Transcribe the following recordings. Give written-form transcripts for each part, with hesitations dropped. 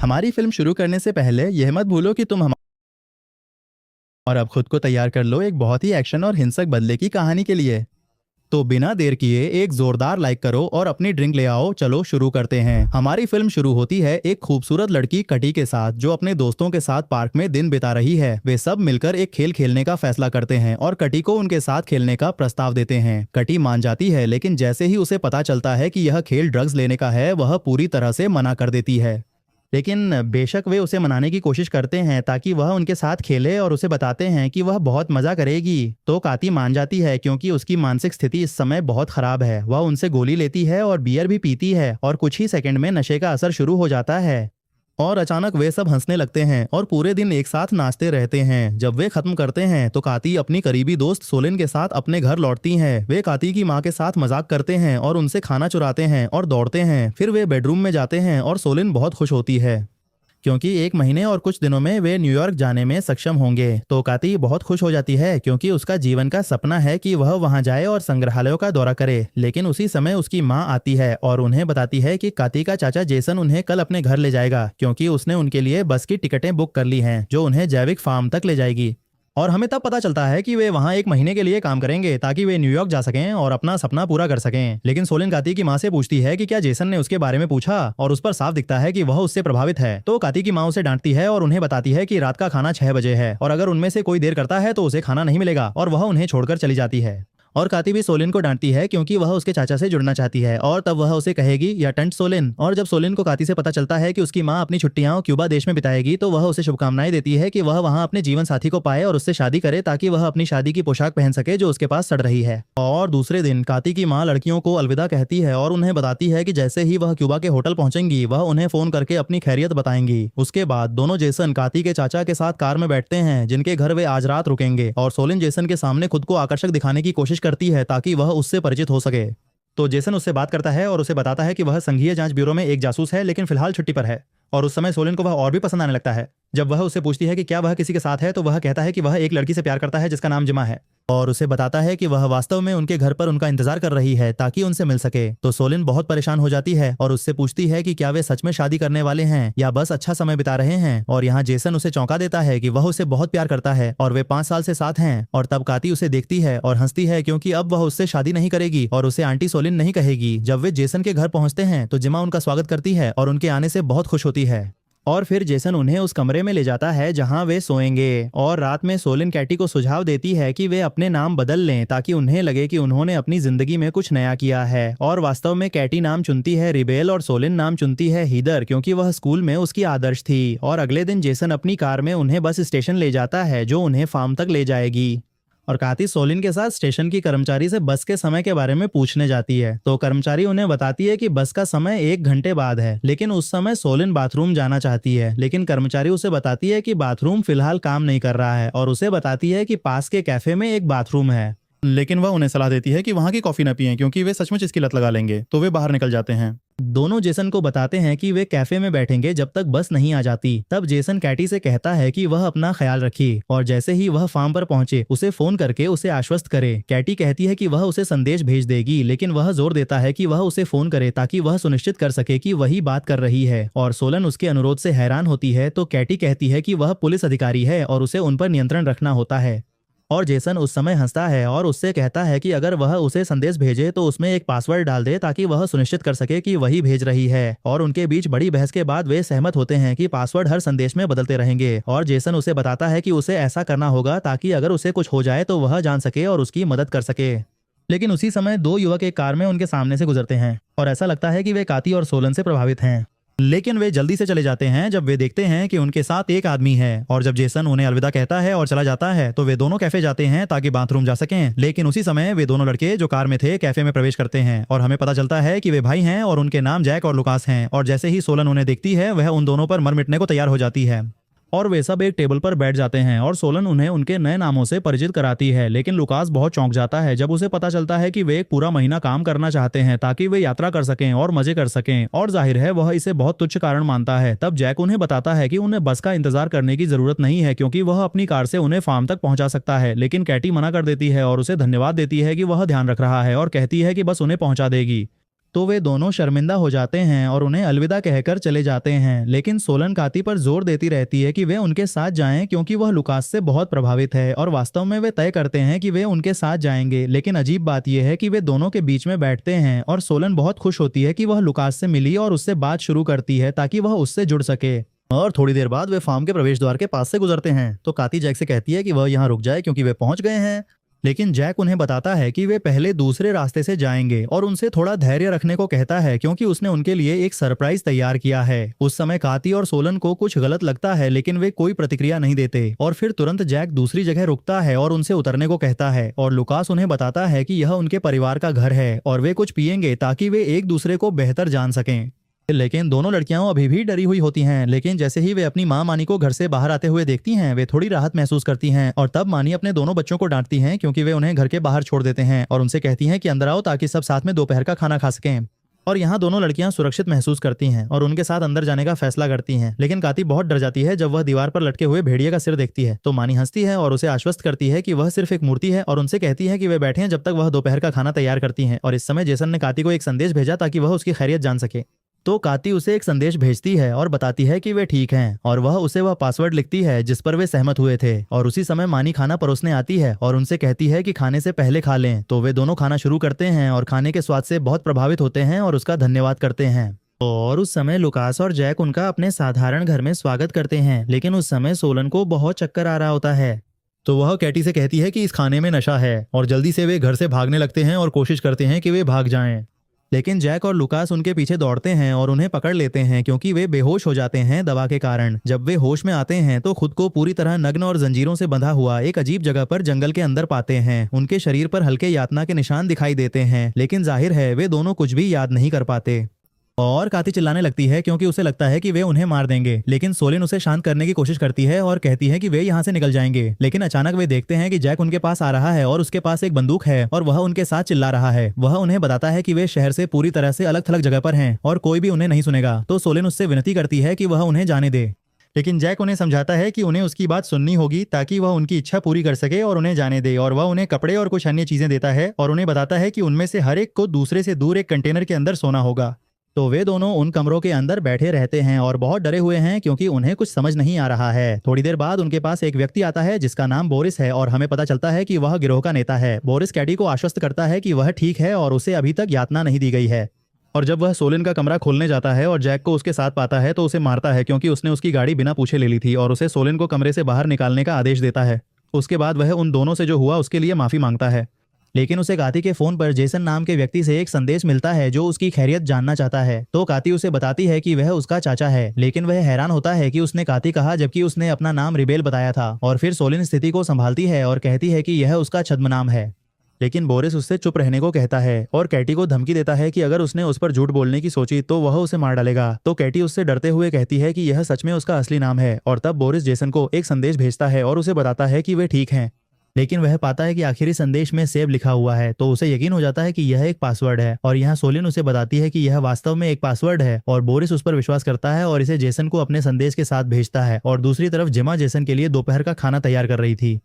हमारी फिल्म शुरू करने से पहले यह मत भूलो कि तुम हम और अब खुद को तैयार कर लो एक बहुत ही एक्शन और हिंसक बदले की कहानी के लिए। तो बिना देर किए एक जोरदार लाइक करो और अपनी ड्रिंक ले आओ। चलो शुरू करते हैं। हमारी फिल्म शुरू होती है एक खूबसूरत लड़की कटी के साथ, जो अपने दोस्तों के साथ पार्क में दिन बिता रही है। वे सब मिलकर एक खेल खेलने का फैसला करते हैं और कटी को उनके साथ खेलने का प्रस्ताव देते हैं। कटी मान जाती है, लेकिन जैसे ही उसे पता चलता है कि यह खेल ड्रग्स लेने का है, वह पूरी तरह से मना कर देती है। लेकिन बेशक वे उसे मनाने की कोशिश करते हैं ताकि वह उनके साथ खेले और उसे बताते हैं कि वह बहुत मजा करेगी, तो काती मान जाती है क्योंकि उसकी मानसिक स्थिति इस समय बहुत खराब है। वह उनसे गोली लेती है और बियर भी पीती है और कुछ ही सेकंड में नशे का असर शुरू हो जाता है और अचानक वे सब हंसने लगते हैं और पूरे दिन एक साथ नाचते रहते हैं। जब वे खत्म करते हैं तो काती अपनी करीबी दोस्त सोलिन के साथ अपने घर लौटती हैं। वे काती की माँ के साथ मजाक करते हैं और उनसे खाना चुराते हैं और दौड़ते हैं। फिर वे बेडरूम में जाते हैं और सोलिन बहुत खुश होती है क्योंकि 1 महीने और कुछ दिनों में वे न्यूयॉर्क जाने में सक्षम होंगे। तो काती बहुत खुश हो जाती है क्योंकि उसका जीवन का सपना है कि वह वहां जाए और संग्रहालयों का दौरा करे। लेकिन उसी समय उसकी माँ आती है और उन्हें बताती है कि काती का चाचा जेसन उन्हें कल अपने घर ले जाएगा क्योंकि उसने उनके लिए बस की टिकटें बुक कर ली हैं जो उन्हें जैविक फार्म तक ले जाएगी। और हमें तब पता चलता है कि वे वहां 1 महीने के लिए काम करेंगे ताकि वे न्यूयॉर्क जा सकें और अपना सपना पूरा कर सकें। लेकिन सोलिन काती की माँ से पूछती है कि क्या जेसन ने उसके बारे में पूछा, और उस पर साफ दिखता है कि वह उससे प्रभावित है। तो काती की माँ उसे डांटती है और उन्हें बताती है कि रात का खाना 6 बजे है और अगर उनमें से कोई देर करता है तो उसे खाना नहीं मिलेगा, और वह उन्हें छोड़कर चली जाती है। और काती भी सोलिन को डांटती है क्योंकि वह उसके चाचा से जुड़ना चाहती है, और तब वह उसे कहेगी या टंट सोलिन। और जब सोलिन को काती से पता चलता है कि उसकी माँ अपनी छुट्टियां क्यूबा देश में बिताएगी, तो वह उसे शुभकामनाएं देती है कि वह वहां अपने जीवन साथी को पाए और उससे शादी करे ताकि वह अपनी शादी की पोशाक पहन सके जो उसके पास सड़ रही है। और दूसरे दिन काती की माँ लड़कियों को अलविदा कहती है और उन्हें बताती है कि जैसे ही वह क्यूबा के होटल पहुंचेंगी, वह उन्हें फोन करके अपनी खैरियत बताएंगी। उसके बाद दोनों जेसन काती के चाचा के साथ कार में बैठते हैं जिनके घर वे आज रात रुकेंगे, और सोलिन जेसन के सामने खुद को आकर्षक दिखाने की कोशिश करती है ताकि वह उससे परिचित हो सके। तो जेसन उससे बात करता है और उसे बताता है कि वह संघीय जांच ब्यूरो में एक जासूस है, लेकिन फिलहाल छुट्टी पर है। और उस समय सोलिन को वह और भी पसंद आने लगता है। जब वह उससे पूछती है कि क्या वह किसी के साथ है, तो वह कहता है कि वह एक लड़की से प्यार करता है जिसका नाम जिमा है, और उसे बताता है कि वह वास्तव में उनके घर पर उनका इंतजार कर रही है ताकि उनसे मिल सके। तो सोलिन बहुत परेशान हो जाती है और उससे पूछती है कि क्या वे सच में शादी करने वाले हैं या बस अच्छा समय बिता रहे हैं। और यहाँ जेसन उसे चौंका देता है कि वह उसे बहुत प्यार करता है और वे 5 साल से साथ हैं। और तब काती उसे देखती है और हंसती है क्योंकि अब वह उससे शादी नहीं करेगी और उसे आंटी सोलिन नहीं कहेगी। जब वे जेसन के घर पहुंचते हैं तो जिमा उनका स्वागत करती है और उनके आने से बहुत खुश होती है। और फिर जेसन उन्हें उस कमरे में ले जाता है जहां वे सोएंगे, और रात में सोलिन कैटी को सुझाव देती है कि वे अपने नाम बदल लें ताकि उन्हें लगे कि उन्होंने अपनी जिंदगी में कुछ नया किया है। और वास्तव में कैटी नाम चुनती है रिबेल और सोलिन नाम चुनती है हीदर, क्योंकि वह स्कूल में उसकी आदर्श थी। और अगले दिन जेसन अपनी कार में उन्हें बस स्टेशन ले जाता है जो उन्हें फार्म तक ले जाएगी। और काती सोलिन के साथ स्टेशन की कर्मचारी से बस के समय के बारे में पूछने जाती है। तो कर्मचारी उन्हें बताती है कि बस का समय 1 घंटे बाद है, लेकिन उस समय सोलिन बाथरूम जाना चाहती है। लेकिन कर्मचारी उसे बताती है कि बाथरूम फिलहाल काम नहीं कर रहा है, और उसे बताती है कि पास के कैफे में एक बाथरूम है। लेकिन वह उन्हें सलाह देती है कि वहां की कॉफी न पिएं क्योंकि वे सचमुच इसकी लत लगा लेंगे। तो वे बाहर निकल जाते हैं। दोनों जेसन को बताते हैं कि वे कैफे में बैठेंगे जब तक बस नहीं आ जाती। तब जेसन कैटी से कहता है कि वह अपना ख्याल रखे, और जैसे ही वह फार्म पर पहुंचे उसे फोन करके उसे आश्वस्त करे। कैटी कहती है कि वह उसे संदेश भेज देगी, लेकिन वह जोर देता है कि वह उसे फोन करे ताकि वह सुनिश्चित कर सके कि वही बात कर रही है। और सोलन उसके अनुरोध से हैरान होती है। तो कैटी कहती है कि वह पुलिस अधिकारी है और उसे उन पर नियंत्रण रखना होता है। और जेसन उस समय हंसता है और उससे कहता है कि अगर वह उसे संदेश भेजे तो उसमें एक पासवर्ड डाल दे ताकि वह सुनिश्चित कर सके कि वही भेज रही है। और उनके बीच बड़ी बहस के बाद वे सहमत होते हैं कि पासवर्ड हर संदेश में बदलते रहेंगे। और जेसन उसे बताता है कि उसे ऐसा करना होगा ताकि अगर उसे कुछ हो जाए तो वह जान सके और उसकी मदद कर सके। लेकिन उसी समय 2 युवक एक कार में उनके सामने से गुजरते हैं और ऐसा लगता है कि वे काती और सोलन से प्रभावित हैं। लेकिन वे जल्दी से चले जाते हैं जब वे देखते हैं कि उनके साथ एक आदमी है। और जब जेसन उन्हें अलविदा कहता है और चला जाता है तो वे दोनों कैफे जाते हैं ताकि बाथरूम जा सकें। लेकिन उसी समय वे दोनों लड़के जो कार में थे कैफे में प्रवेश करते हैं और हमें पता चलता है कि वे भाई हैं और उनके नाम जैक और लुकास हैं। और जैसे ही सोलन उन्हें देखती है वह उन दोनों पर मर मिटने को तैयार हो जाती है और वे सब एक टेबल पर बैठ जाते हैं और सोलन उन्हें उनके नए नामों से परिचित कराती है। लेकिन लुकास बहुत चौंक जाता है जब उसे पता चलता है कि वे एक पूरा महीना काम करना चाहते हैं ताकि वे यात्रा कर सकें और मजे कर सकें, और जाहिर है वह इसे बहुत तुच्छ कारण मानता है। तब जैक उन्हें बताता है कि उन्हें बस का इंतजार करने की जरूरत नहीं है क्योंकि वह अपनी कार से उन्हें फार्म तक पहुंचा सकता है। लेकिन कैटी मना कर देती है और उसे धन्यवाद देती है कि वह ध्यान रख रहा है और कहती है कि बस उन्हें पहुंचा देगी। तो वे दोनों शर्मिंदा हो जाते हैं और उन्हें अलविदा कहकर चले जाते हैं। लेकिन सोलन काती पर जोर देती रहती है कि वे उनके साथ जाएं क्योंकि वह लुकास से बहुत प्रभावित है और वास्तव में वे तय करते हैं कि वे उनके साथ जाएंगे। लेकिन अजीब बात यह है कि वे दोनों के बीच में बैठते हैं और सोलन बहुत खुश होती है कि वह लुकास से मिली और उससे बात शुरू करती है ताकि वह उससे जुड़ सके। और थोड़ी देर बाद वे फार्म के प्रवेश द्वार के पास से गुजरते हैं तो काती जैक से कहती है कि वह यहाँ रुक जाए क्योंकि वे पहुंच गए हैं। लेकिन जैक उन्हें बताता है कि वे पहले दूसरे रास्ते से जाएंगे और उनसे थोड़ा धैर्य रखने को कहता है क्योंकि उसने उनके लिए एक सरप्राइज तैयार किया है। उस समय काती और सोलन को कुछ गलत लगता है लेकिन वे कोई प्रतिक्रिया नहीं देते और फिर तुरंत जैक दूसरी जगह रुकता है और उनसे उतरने को कहता है और लुकास उन्हें बताता है कि यह उनके परिवार का घर है और वे कुछ पिएंगे ताकि वे एक दूसरे को बेहतर जान सकें। लेकिन दोनों लड़कियां अभी भी डरी हुई होती हैं। लेकिन जैसे ही वे अपनी मानी को घर से बाहर आते हुए देखती हैं वे थोड़ी राहत महसूस करती हैं और तब मानी अपने दोनों बच्चों को डांटती हैं क्योंकि वे उन्हें घर के बाहर छोड़ देते हैं और उनसे कहती हैं कि अंदर आओ ताकि सब साथ में दोपहर का खाना खा सकें। और यहाँ दोनों लड़कियां सुरक्षित महसूस करती हैं और उनके साथ अंदर जाने का फैसला करती हैं। लेकिन काती बहुत डर जाती है जब वह दीवार पर लटके हुए भेड़िए का सिर देखती है। तो मानी हंसती है और उसे आश्वस्त करती है कि वह सिर्फ एक मूर्ति है और उनसे कहती है कि वे बैठे हैं जब तक वह दोपहर का खाना तैयार करती हैं। और इस समय जेसन ने काती को एक संदेश भेजा ताकि वह उसकी खैरियत जान सके। तो काती उसे एक संदेश भेजती है और बताती है कि वे ठीक हैं और वह पासवर्ड लिखती है जिस पर वे सहमत हुए थे। और उसी समय मानी खाना परोसने आती है और उनसे कहती है कि खाने से पहले खा लें। तो वे दोनों खाना शुरू करते हैं और खाने के स्वाद से बहुत प्रभावित होते हैं और उसका धन्यवाद करते हैं। और उस समय लुकास और जैक उनका अपने साधारण घर में स्वागत करते हैं। लेकिन उस समय सोलन को बहुत चक्कर आ रहा होता है। तो वह कैटी से कहती है कि इस खाने में नशा है और जल्दी से वे घर से भागने लगते हैं और कोशिश करते हैं कि वे भाग जाएं। लेकिन जैक और लुकास उनके पीछे दौड़ते हैं और उन्हें पकड़ लेते हैं क्योंकि वे बेहोश हो जाते हैं दवा के कारण। जब वे होश में आते हैं तो खुद को पूरी तरह नग्न और जंजीरों से बंधा हुआ एक अजीब जगह पर जंगल के अंदर पाते हैं। उनके शरीर पर हल्के यातना के निशान दिखाई देते हैं लेकिन जाहिर है वे दोनों कुछ भी याद नहीं कर पाते। और काती चिल्लाने लगती है क्योंकि उसे लगता है कि वे उन्हें मार देंगे। लेकिन सोलिन उसे शांत करने की कोशिश करती है और कहती है कि वे यहाँ से निकल जाएंगे। लेकिन अचानक वे देखते हैं कि जैक उनके पास आ रहा है और उसके पास एक बंदूक है और वह उनके साथ चिल्ला रहा है। वह उन्हें बताता है कि वे शहर से पूरी तरह से अलग थलग जगह पर हैं और कोई भी उन्हें नहीं सुनेगा। तो सोलिन उससे विनती करती है कि वह उन्हें जाने दे। लेकिन जैक उन्हें समझाता है कि उन्हें उसकी बात सुननी होगी ताकि वह उनकी इच्छा पूरी कर सके और उन्हें जाने दे। और वह उन्हें कपड़े और कुछ अन्य चीजें देता है और उन्हें बताता है कि उनमें से हर एक को दूसरे से दूर एक कंटेनर के अंदर सोना होगा। तो वे दोनों उन कमरों के अंदर बैठे रहते हैं और बहुत डरे हुए हैं क्योंकि उन्हें कुछ समझ नहीं आ रहा है। थोड़ी देर बाद उनके पास एक व्यक्ति आता है जिसका नाम बोरिस है और हमें पता चलता है कि वह गिरोह का नेता है। बोरिस कैटी को आश्वस्त करता है कि वह ठीक है और उसे अभी तक यातना नहीं दी गई है। और जब वह सोलिन का कमरा खोलने जाता है और जैक को उसके साथ पाता है तो उसे मारता है क्योंकि उसने उसकी गाड़ी बिना पूछे ले ली थी और उसे सोलिन को कमरे से बाहर निकालने का आदेश देता है। उसके बाद वह उन दोनों से जो हुआ उसके लिए माफी मांगता है। लेकिन उसे काती के फोन पर जेसन नाम के व्यक्ति से एक संदेश मिलता है जो उसकी खैरियत जानना चाहता है। तो काती उसे बताती है कि वह उसका चाचा है। लेकिन वह हैरान होता है कि उसने काती कहा जबकि उसने अपना नाम रिबेल बताया था। और फिर सोलिन स्थिति को संभालती है और कहती है कि यह उसका छद्म नाम है। लेकिन बोरिस उससे चुप रहने को कहता है और कैटी को धमकी देता है कि अगर उसने उस पर झूठ बोलने की सोची तो वह उसे मार डालेगा। तो कैटी उससे डरते हुए कहती है कि यह सच में उसका असली नाम है। और तब बोरिस जेसन को एक संदेश भेजता है और उसे बताता है कि वे ठीक हैं। लेकिन वह पाता है कि आखिरी संदेश में सेव लिखा हुआ है। तो उसे यकीन हो जाता है कि यह एक पासवर्ड है। और यहाँ सोलिन उसे बताती है कि यह वास्तव में एक पासवर्ड है और बोरिस उस पर विश्वास करता है और इसे जेसन को अपने संदेश के साथ भेजता है। और दूसरी तरफ जिमा जेसन के लिए दोपहर का खाना तैयार कर रही थी।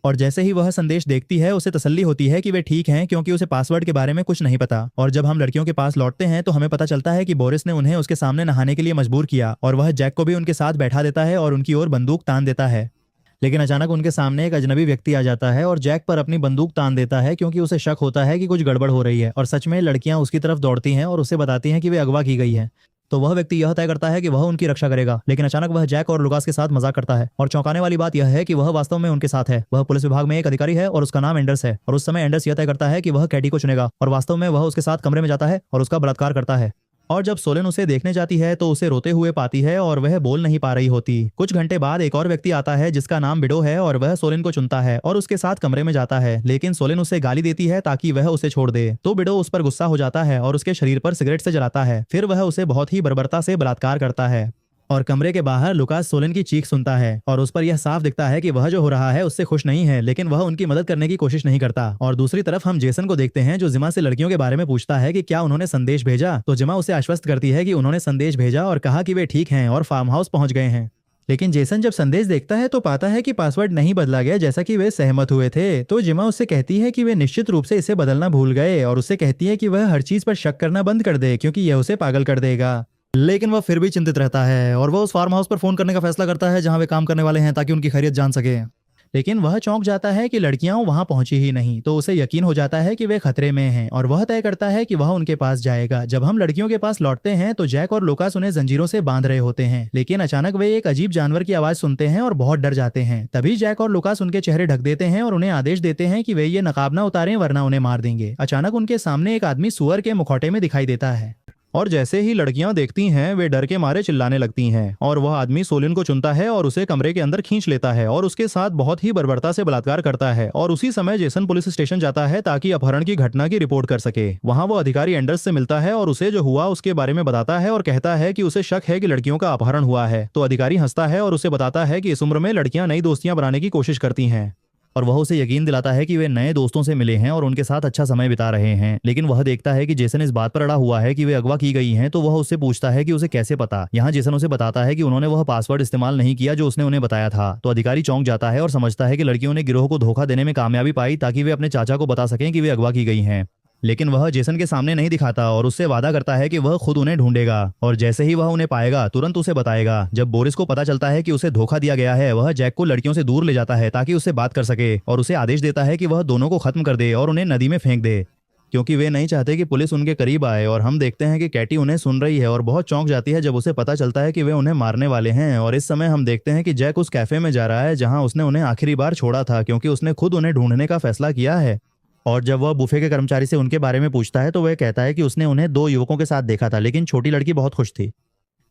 और जैसे ही वह संदेश देखती है उसे तसल्ली होती है कि वे ठीक हैं क्योंकि उसे पासवर्ड के बारे में कुछ नहीं पता। और जब हम लड़कियों के पास लौटते हैं तो हमें पता चलता है कि बोरिस ने उन्हें उसके सामने नहाने के लिए मजबूर किया और वह जैक को भी उनके साथ बैठा देता है और उनकी ओर बंदूक तान देता है। लेकिन अचानक उनके सामने एक अजनबी व्यक्ति आ जाता है और जैक पर अपनी बंदूक तान देता है क्योंकि उसे शक होता है कि कुछ गड़बड़ हो रही है। और सच में लड़कियां उसकी तरफ दौड़ती हैं और उसे बताती हैं कि वे अगवा की गई है। तो वह व्यक्ति यह तय करता है कि वह उनकी रक्षा करेगा। लेकिन अचानक वह जैक और लुकास के साथ मजाक करता है। और चौंकाने वाली बात यह है कि वह वास्तव में उनके साथ है। वह पुलिस विभाग में एक अधिकारी है और उसका नाम एंडर्स है। और उस समय एंडर्स यह तय करता है कि वह कैटी को चुनेगा और वास्तव में वह उसके साथ कमरे में जाता है और उसका बलात्कार करता है। और जब सोलिन उसे देखने जाती है तो उसे रोते हुए पाती है और वह बोल नहीं पा रही होती। कुछ घंटे बाद एक और व्यक्ति आता है जिसका नाम बिडो है और वह सोलिन को चुनता है और उसके साथ कमरे में जाता है। लेकिन सोलिन उसे गाली देती है ताकि वह उसे छोड़ दे। तो बिडो उस पर गुस्सा हो जाता है और उसके शरीर पर सिगरेट से जलाता है। फिर वह उसे बहुत ही बर्बरता से बलात्कार करता है। और कमरे के बाहर लुकास सोलिन की चीख सुनता है और उस पर यह साफ दिखता है कि वह जो हो रहा है उससे खुश नहीं है। लेकिन वह उनकी मदद करने की कोशिश नहीं करता। और दूसरी तरफ हम जेसन को देखते हैं जो जिमा से लड़कियों के बारे में पूछता है कि क्या उन्होंने संदेश भेजा। तो जिमा उसे आश्वस्त करती है कि उन्होंने संदेश भेजा और कहा कि वे ठीक हैं और फार्म हाउस पहुंच गए हैं। लेकिन जेसन जब संदेश देखता है तो पाता है कि पासवर्ड नहीं बदला गया जैसा कि वे सहमत हुए थे। तो जिमा उससे कहती है कि वे निश्चित रूप से इसे बदलना भूल गए और उससे कहती है कि वह हर चीज पर शक करना बंद कर दे क्योंकि यह उसे पागल कर देगा। लेकिन वह फिर भी चिंतित रहता है और वह उस फार्म हाउस पर फोन करने का फैसला करता है जहां वे काम करने वाले हैं ताकि उनकी खैरियत जान सके। लेकिन वह चौंक जाता है कि लड़कियां वहां पहुंची ही नहीं। तो उसे यकीन हो जाता है कि वे खतरे में हैं और वह तय करता है कि वह उनके पास जाएगा। जब हम लड़कियों के पास लौटते हैं तो जैक और लुकास उन्हें जंजीरों से बांध रहे होते हैं, लेकिन अचानक वे एक अजीब जानवर की आवाज सुनते हैं और बहुत डर जाते हैं। तभी जैक और लुकास उनके चेहरे ढक देते हैं और उन्हें आदेश देते हैं कि वे ये नकाब ना उतारें वरना उन्हें मार देंगे। अचानक उनके सामने एक आदमी सुअर के मुखौटे में दिखाई देता है और जैसे ही लड़कियां देखती हैं वे डर के मारे चिल्लाने लगती हैं और वह आदमी सोलिन को चुनता है और उसे कमरे के अंदर खींच लेता है और उसके साथ बहुत ही बर्बरता से बलात्कार करता है। और उसी समय जेसन पुलिस स्टेशन जाता है ताकि अपहरण की घटना की रिपोर्ट कर सके। वहां वो अधिकारी एंडर्स से मिलता है और उसे जो हुआ उसके बारे में बताता है और कहता है कि उसे शक है कि लड़कियों का अपहरण हुआ है। तो अधिकारी हंसता है और उसे बताता है कि इस उम्र में लड़कियां नई दोस्तियां बनाने की कोशिश करती हैं और वह उसे यकीन दिलाता है कि वे नए दोस्तों से मिले हैं और उनके साथ अच्छा समय बिता रहे हैं। लेकिन वह देखता है कि जेसन इस बात पर अड़ा हुआ है कि वे अगवा की गई हैं। तो वह उससे पूछता है कि उसे कैसे पता। यहाँ जेसन उसे बताता है कि उन्होंने वह पासवर्ड इस्तेमाल नहीं किया जो उसने उन्हें बताया था। तो अधिकारी चौंक जाता है और समझता है कि लड़कियों ने गिरोह को धोखा देने में कामयाबी पाई ताकि वे अपने चाचा को बता सकें कि वे अगवा की गई हैं। लेकिन वह जेसन के सामने नहीं दिखाता और उससे वादा करता है कि वह खुद उन्हें ढूंढेगा और जैसे ही वह उन्हें पाएगा तुरंत उसे बताएगा। जब बोरिस को पता चलता है कि उसे धोखा दिया गया है वह जैक को लड़कियों से दूर ले जाता है ताकि उससे बात कर सके और उसे आदेश देता है कि वह दोनों को खत्म कर दे और उन्हें नदी में फेंक दे क्योंकि वे नहीं चाहते कि पुलिस उनके करीब आए। और हम देखते हैं कि कैटी उन्हें सुन रही है और बहुत चौंक जाती है जब उसे पता चलता है कि वे उन्हें मारने वाले हैं। और इस समय हम देखते हैं कि जैक उस कैफे में जा रहा है जहां उसने उन्हें आखिरी बार छोड़ा था क्योंकि उसने खुद उन्हें ढूंढने का फैसला किया है। और जब वह बुफे के कर्मचारी से उनके बारे में पूछता है तो वह कहता है कि उसने उन्हें दो युवकों के साथ देखा था लेकिन छोटी लड़की बहुत खुश थी।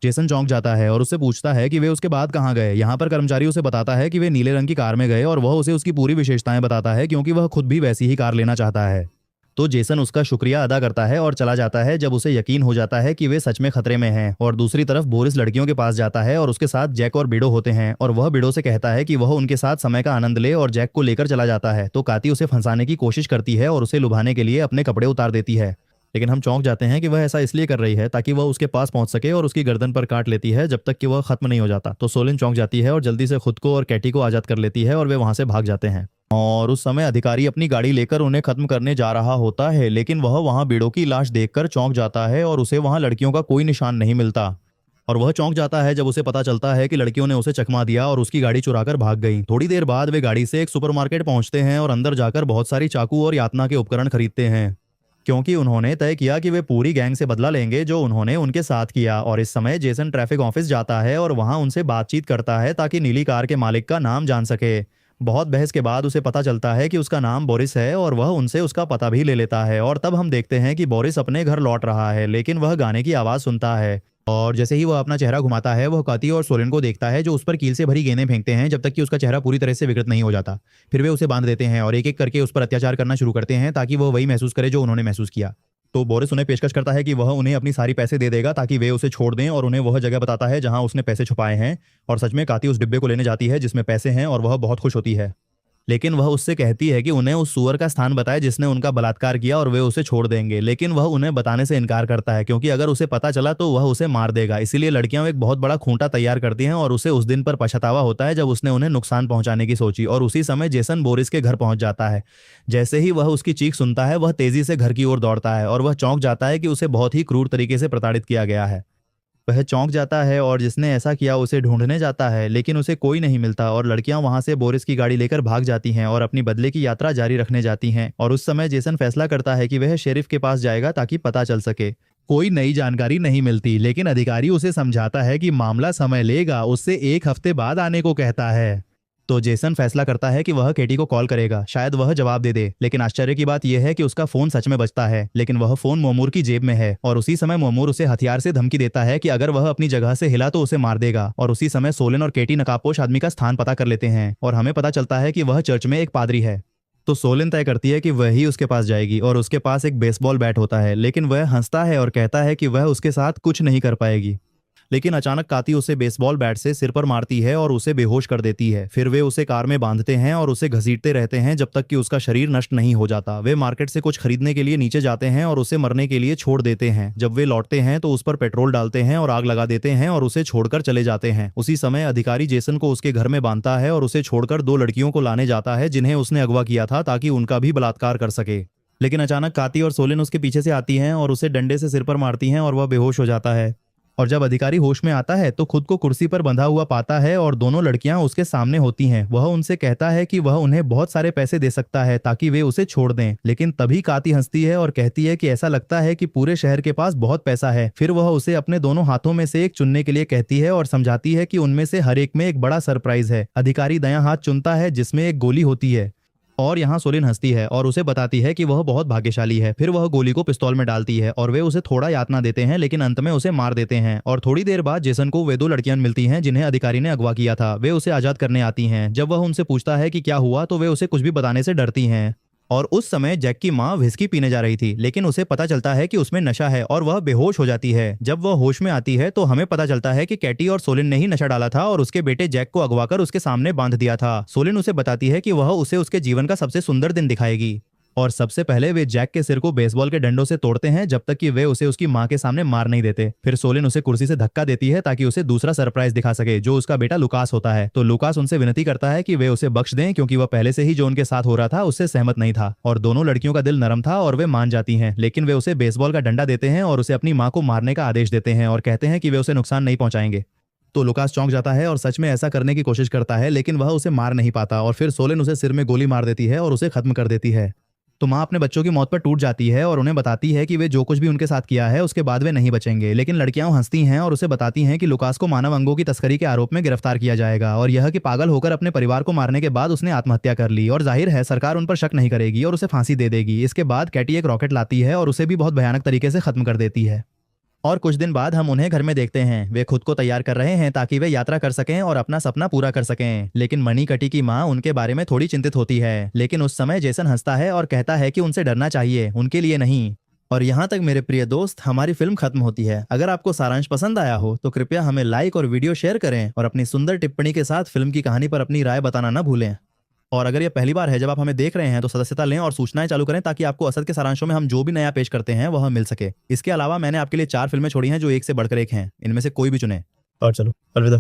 जेसन चौंक जाता है और उससे पूछता है कि वे उसके बाद कहाँ गए। यहाँ पर कर्मचारी उसे बताता है कि वे नीले रंग की कार में गए और वह उसे उसकी पूरी विशेषताएं बताता है क्योंकि वह खुद भी वैसी ही कार लेना चाहता है। तो जेसन उसका शुक्रिया अदा करता है और चला जाता है जब उसे यकीन हो जाता है कि वे सच में खतरे में हैं। और दूसरी तरफ बोरिस लड़कियों के पास जाता है और उसके साथ जैक और बिडो होते हैं और वह बिडो से कहता है कि वह उनके साथ समय का आनंद ले और जैक को लेकर चला जाता है। तो काती उसे फंसाने की कोशिश करती है और उसे लुभाने के लिए अपने कपड़े उतार देती है। लेकिन हम चौंक जाते हैं कि वह ऐसा इसलिए कर रही है ताकि वह उसके पास पहुंच सके और उसकी गर्दन पर काट लेती है जब तक कि वह खत्म नहीं हो जाता। तो सोलिन चौंक जाती है और जल्दी से खुद को और कैटी को आजाद कर लेती है और वे वहां से भाग जाते हैं। और उस समय अधिकारी अपनी गाड़ी लेकर उन्हें खत्म करने जा रहा होता है लेकिन वह वहां बिडो की लाश देखकर चौंक जाता है और उसे वहां लड़कियों का कोई निशान नहीं मिलता। और वह चौंक जाता है जब उसे पता चलता है कि लड़कियों ने उसे चकमा दिया और उसकी गाड़ी चुराकर भाग गई। थोड़ी देर बाद वे गाड़ी से एक सुपरमार्केट पहुंचते हैं और अंदर जाकर बहुत सारी चाकू और यातना के उपकरण खरीदते हैं क्योंकि उन्होंने तय किया कि वे पूरी गैंग से बदला लेंगे जो उन्होंने उनके साथ किया। और इस समय जेसन ट्रैफिक ऑफिस जाता है और वहां उनसे बातचीत करता है ताकि नीली कार के मालिक का नाम जान सके। बहुत बहस के बाद उसे पता चलता है कि उसका नाम बोरिस है और वह उनसे उसका पता भी ले लेता है। और तब हम देखते हैं कि बोरिस अपने घर लौट रहा है लेकिन वह गाने की आवाज़ सुनता है और जैसे ही वह अपना चेहरा घुमाता है वह काती और सोलिन को देखता है जो उस पर कील से भरी गेंदें फेंकते हैं जब तक कि उसका चेहरा पूरी तरह से विकृत नहीं हो जाता। फिर वे उसे बांध देते हैं और एक एक करके उस पर अत्याचार करना शुरू करते हैं ताकि वह वही महसूस करे जो उन्होंने महसूस किया। तो बोरिस उन्हें पेशकश करता है कि वह उन्हें अपनी सारी पैसे दे देगा ताकि वे उसे छोड़ दें और उन्हें वह जगह बताता है जहां उसने पैसे छुपाए हैं। और सच में काती उस डिब्बे को लेने जाती है जिसमें पैसे हैं और वह बहुत खुश होती है। लेकिन वह उससे कहती है कि उन्हें उस सुअर का स्थान बताए जिसने उनका बलात्कार किया और वे उसे छोड़ देंगे। लेकिन वह उन्हें बताने से इनकार करता है क्योंकि अगर उसे पता चला तो वह उसे मार देगा। इसीलिए लड़कियां एक बहुत बड़ा खूंटा तैयार करती हैं और उसे उस दिन पर पछतावा होता है जब उसने उन्हें नुकसान पहुंचाने की सोची। और उसी समय जेसन बोरिस के घर पहुंच जाता है। जैसे ही वह उसकी चीख सुनता है वह तेजी से घर की ओर दौड़ता है और वह चौंक जाता है कि उसे बहुत ही क्रूर तरीके से प्रताड़ित किया गया है। वह चौंक जाता है और जिसने ऐसा किया उसे ढूंढने जाता है लेकिन उसे कोई नहीं मिलता और लड़कियां वहां से बोरिस की गाड़ी लेकर भाग जाती हैं और अपनी बदले की यात्रा जारी रखने जाती हैं। और उस समय जेसन फैसला करता है कि वह शेरिफ के पास जाएगा ताकि पता चल सके। कोई नई जानकारी नहीं मिलती लेकिन अधिकारी उसे समझाता है कि मामला समय लेगा, उससे एक हफ्ते बाद आने को कहता है। तो जेसन फैसला करता है कि वह केटी को कॉल करेगा, शायद वह जवाब दे दे। लेकिन आश्चर्य की बात यह है कि उसका फोन सच में बजता है लेकिन वह फोन मोमूर की जेब में है। और उसी समय मोमूर उसे हथियार से धमकी देता है कि अगर वह अपनी जगह से हिला तो उसे मार देगा। और उसी समय सोलिन और केटी नकाबपोश आदमी का स्थान पता कर लेते हैं और हमें पता चलता है कि वह चर्च में एक पादरी है। तो सोलिन तय करती है कि वह ही उसके पास जाएगी और उसके पास एक बेसबॉल बैट होता है लेकिन वह हंसता है और कहता है कि वह उसके साथ कुछ नहीं कर पाएगी। लेकिन अचानक काती उसे बेसबॉल बैट से सिर पर मारती है और उसे बेहोश कर देती है। फिर वे उसे कार में बांधते हैं और उसे घसीटते रहते हैं जब तक कि उसका शरीर नष्ट नहीं हो जाता। वे मार्केट से कुछ खरीदने के लिए नीचे जाते हैं और उसे मरने के लिए छोड़ देते हैं। जब वे लौटते हैं तो उस पर पेट्रोल डालते हैं और आग लगा देते हैं और उसे छोड़कर चले जाते हैं। उसी समय अधिकारी जेसन को उसके घर में बांधता है और उसे छोड़कर 2 लड़कियों को लाने जाता है जिन्हें उसने अगवा किया था ताकि उनका भी बलात्कार कर सके। लेकिन अचानक काती और सोलिन उसके पीछे से आती हैं और उसे डंडे से सिर पर मारती हैं और वह बेहोश हो जाता है। और जब अधिकारी होश में आता है तो खुद को कुर्सी पर बंधा हुआ पाता है और दोनों लड़कियां उसके सामने होती हैं। वह उनसे कहता है कि वह उन्हें बहुत सारे पैसे दे सकता है ताकि वे उसे छोड़ दें। लेकिन तभी काती हंसती है और कहती है कि ऐसा लगता है कि पूरे शहर के पास बहुत पैसा है। फिर वह उसे अपने दोनों हाथों में से एक चुनने के लिए कहती है और समझाती है कि उनमें से हर एक में एक बड़ा सरप्राइज है। अधिकारी दायां हाथ चुनता है जिसमें एक गोली होती है और यहाँ सोलिन हंसती है और उसे बताती है कि वह बहुत भाग्यशाली है। फिर वह गोली को पिस्तौल में डालती है और वे उसे थोड़ा यातना देते हैं लेकिन अंत में उसे मार देते हैं। और थोड़ी देर बाद जेसन को वे 2 लड़कियां मिलती हैं जिन्हें अधिकारी ने अगवा किया था। वे उसे आजाद करने आती हैं। जब वह उनसे पूछता है कि क्या हुआ तो वे उसे कुछ भी बताने से डरती हैं। और उस समय जैक की माँ व्हिस्की पीने जा रही थी लेकिन उसे पता चलता है कि उसमें नशा है और वह बेहोश हो जाती है। जब वह होश में आती है तो हमें पता चलता है कि कैटी और सोलिन ने ही नशा डाला था और उसके बेटे जैक को अगवाकर उसके सामने बांध दिया था। सोलिन उसे बताती है कि वह उसे उसके जीवन का सबसे सुंदर दिन दिखाएगी। और सबसे पहले वे जैक के सिर को बेसबॉल के डंडों से तोड़ते हैं जब तक कि वे उसे उसकी मां के सामने मार नहीं देते। फिर सोलिन उसे कुर्सी से धक्का देती है ताकि उसे दूसरा सरप्राइज दिखा सके जो उसका बेटा लुकास होता है। तो लुकास उनसे विनती करता है कि वे उसे बख्श दें क्योंकि वह पहले से ही जो उनके साथ हो रहा था उससे सहमत नहीं था। और दोनों लड़कियों का दिल नरम था और वे मान जाती हैं। लेकिन वे उसे बेसबॉल का डंडा देते हैं और उसे अपनी मां को मारने का आदेश देते हैं और कहते हैं कि वे उसे नुकसान नहीं पहुंचाएंगे। तो लुकास चौंक जाता है और सच में ऐसा करने की कोशिश करता है लेकिन वह उसे मार नहीं पाता। और फिर सोलिन उसे सिर में गोली मार देती है और उसे खत्म कर देती है। तो माँ अपने बच्चों की मौत पर टूट जाती है और उन्हें बताती है कि वे जो कुछ भी उनके साथ किया है उसके बाद वे नहीं बचेंगे। लेकिन लड़कियां हंसती हैं और उसे बताती हैं कि लुकास को मानव अंगों की तस्करी के आरोप में गिरफ्तार किया जाएगा और यह कि पागल होकर अपने परिवार को मारने के बाद उसने आत्महत्या कर ली और जाहिर है सरकार उन पर शक नहीं करेगी और उसे फांसी दे देगी। इसके बाद कैटी एक रॉकेट लाती है और उसे भी बहुत भयानक तरीके से खत्म कर देती है। और कुछ दिन बाद हम उन्हें घर में देखते हैं। वे खुद को तैयार कर रहे हैं ताकि वे यात्रा कर सकें और अपना सपना पूरा कर सकें। लेकिन मणिकटी की माँ उनके बारे में थोड़ी चिंतित होती है। लेकिन उस समय जेसन हंसता है और कहता है कि उनसे डरना चाहिए, उनके लिए नहीं। और यहाँ तक मेरे प्रिय दोस्त हमारी फिल्म खत्म होती है। अगर आपको सारांश पसंद आया हो तो कृपया हमें लाइक और वीडियो शेयर करें और अपनी सुंदर टिप्पणी के साथ फिल्म की कहानी पर अपनी राय बताना न भूलें। और अगर यह पहली बार है जब आप हमें देख रहे हैं तो सदस्यता लें और सूचनाएं चालू करें ताकि आपको असद के सारांशों में हम जो भी नया पेश करते हैं वह मिल सके। इसके अलावा मैंने आपके लिए 4 फिल्में छोड़ी हैं जो एक से बढ़कर एक हैं। इनमें से कोई भी चुनें। और चलो अलविदा।